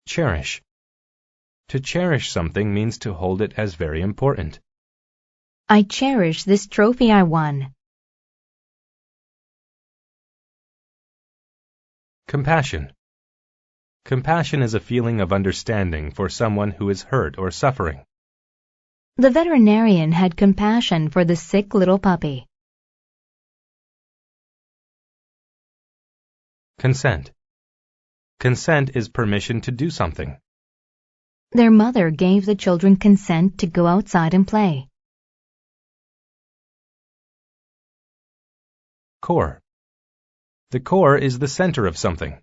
Cherish. To cherish something means to hold it as very important. I cherish this trophy I won. Compassion. Compassion is a feeling of understanding for someone who is hurt or suffering. The veterinarian had compassion for the sick little puppy. Consent. Consent is permission to do something. Their mother gave the children consent to go outside and play. Core. The core is the center of something.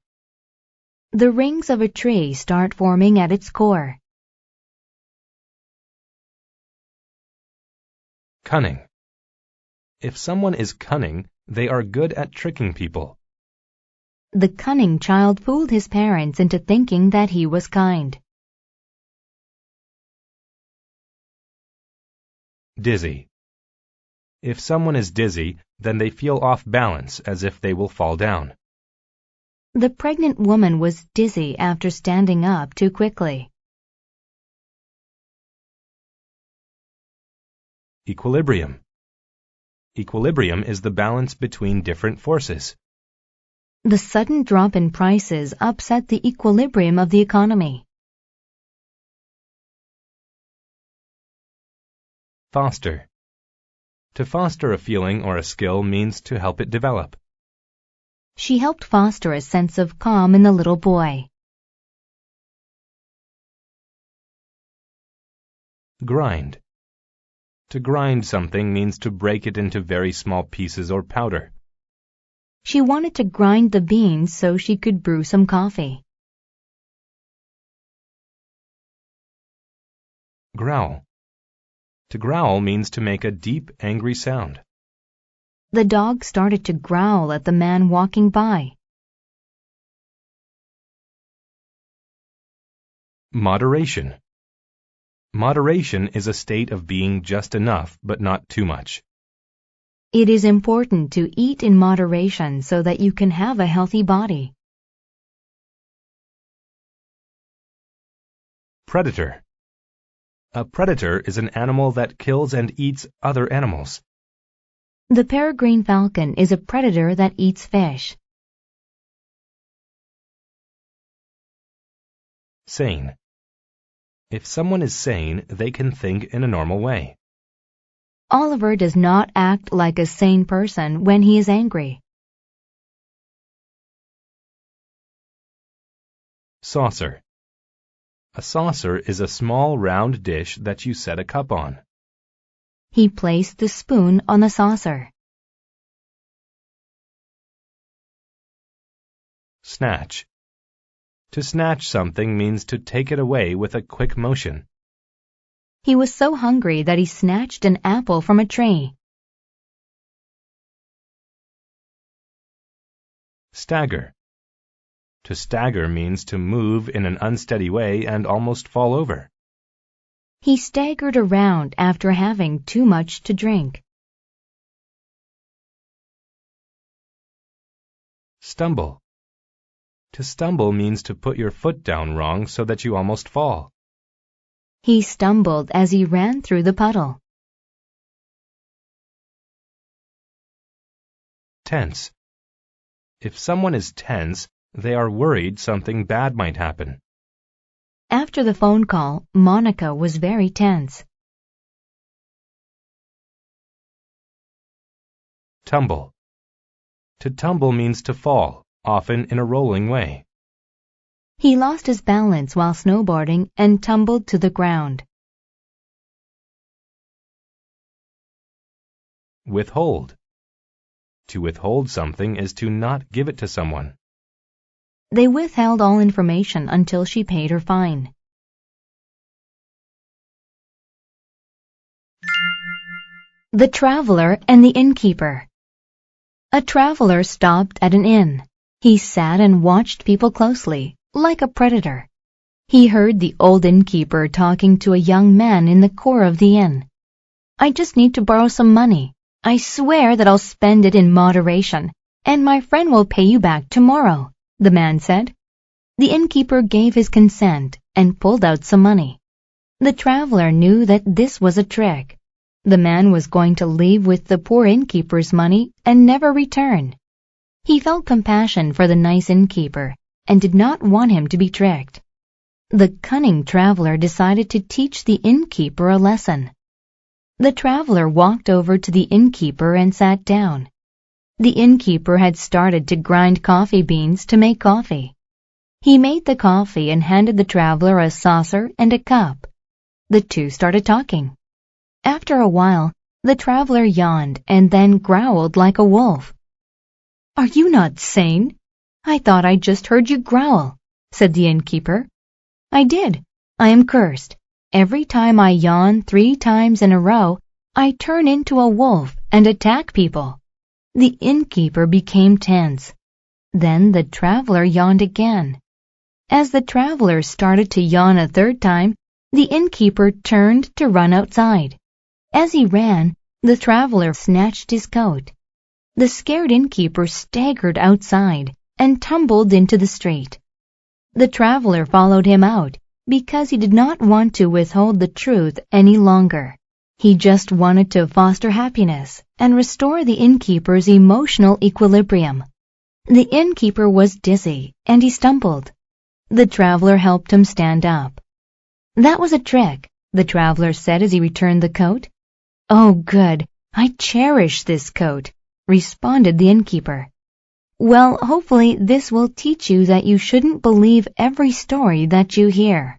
The rings of a tree start forming at its core. Cunning. If someone is cunning, they are good at tricking people. The cunning child fooled his parents into thinking that he was kind. Dizzy. If someone is dizzy, then they feel off balance as if they will fall down. The pregnant woman was dizzy after standing up too quickly. Equilibrium. Equilibrium is the balance between different forces. The sudden drop in prices upset the equilibrium of the economy. Foster. To foster a feeling or a skill means to help it develop. She helped foster a sense of calm in the little boy. Grind. To grind something means to break it into very small pieces or powder. She wanted to grind the beans so she could brew some coffee. Growl. To growl means to make a deep, angry sound. The dog started to growl at the man walking by. Moderation. Moderation is a state of being just enough, but not too much. It is important to eat in moderation so that you can have a healthy body. Predator. A predator is an animal that kills and eats other animals. The peregrine falcon is a predator that eats fish. Sane. If someone is sane, they can think in a normal way. Oliver does not act like a sane person when he is angry. Saucer. A saucer is a small round dish that you set a cup on. He placed the spoon on the saucer. Snatch. To snatch something means to take it away with a quick motion. He was so hungry that he snatched an apple from a tree. Stagger. To stagger means to move in an unsteady way and almost fall over. He staggered around after having too much to drink. Stumble. To stumble means to put your foot down wrong so that you almost fall. He stumbled as he ran through the puddle. Tense. If someone is tense, they are worried something bad might happen. After the phone call, Monica was very tense. Tumble. To tumble means to fall, often in a rolling way. He lost his balance while snowboarding and tumbled to the ground. Withhold. To withhold something is to not give it to someone. They withheld all information until she paid her fine. The Traveler and the Innkeeper. A traveler stopped at an inn. He sat and watched people closely, like a predator. He heard the old innkeeper talking to a young man in the core of the inn. "I just need to borrow some money. I swear that I'll spend it in moderation, and my friend will pay you back tomorrow," the man said. The innkeeper gave his consent and pulled out some money. The traveler knew that this was a trick. The man was going to leave with the poor innkeeper's money and never return. He felt compassion for the nice innkeeper and did not want him to be tricked. The cunning traveler decided to teach the innkeeper a lesson. The traveler walked over to the innkeeper and sat down. The innkeeper had started to grind coffee beans to make coffee. He made the coffee and handed the traveler a saucer and a cup. The two started talking. After a while, the traveler yawned and then growled like a wolf. "Are you not sane? I thought I just heard you growl," said the innkeeper. "I did. I am cursed. Every time I yawn 3 times in a row, I turn into a wolf and attack people." The innkeeper became tense. Then the traveler yawned again. As the traveler started to yawn a 3rd time, the innkeeper turned to run outside. As he ran, the traveler snatched his coat. The scared innkeeper staggered outside and tumbled into the street. The traveler followed him out because he did not want to withhold the truth any longer. He just wanted to foster happiness and restore the innkeeper's emotional equilibrium. The innkeeper was dizzy and he stumbled. The traveler helped him stand up. "That was a trick," the traveler said as he returned the coat. "Oh, good. I cherish this coat," responded the innkeeper. Well, hopefully this will teach you that you shouldn't believe every story that you hear.